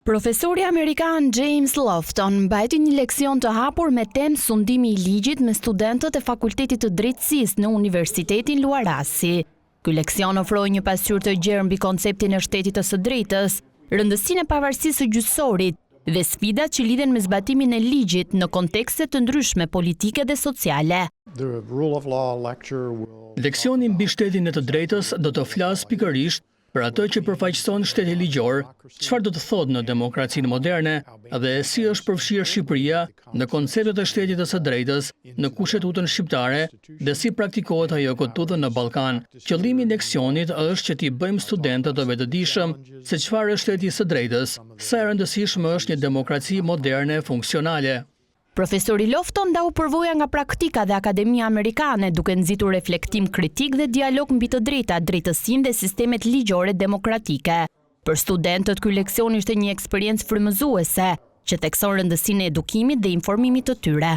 Profesori Amerikan James Lofton mbajti një leksion të hapur me temë sundimi i ligjit me studentët e Fakultetit të Drejtësisë në Universitetin Luarasi. Ky leksion ofroi një pasqyrë të gjerë mbi konceptin e shtetit të së drejtës, rëndësinë e pavarësisë së gjyqësorit dhe sfidat që lidhen me zbatimin e ligjit në kontekste të ndryshme politike dhe sociale. Leksioni mbi shtetin e të drejtës do të flasë pikërisht për atë që përfaqëson shteti ligjor, çfarë do të thotë në demokracinë moderne dhe si është përfshirë Shqipëria në konceptet e shtetit të së drejtës, në kushtetutën shqiptare dhe si praktikohet ajo këtu në Ballkan. Qëllimi i leksionit është që t'i bëjmë studentët të vetëdijshëm se çfarë është shteti i së drejtës, sa e rëndësishme është një demokraci moderne funksionale. Profesori Lofton ndau përvoja nga praktika dhe Akademia Amerikane, duke nxitur reflektim kritik dhe dialog mbi të drejtat, drejtësinë dhe sistemet ligjore demokratike. Për studentët, ky leksion ishte një eksperiencë frymëzuese që thekson rëndësinë e edukimit dhe informimit të tyre.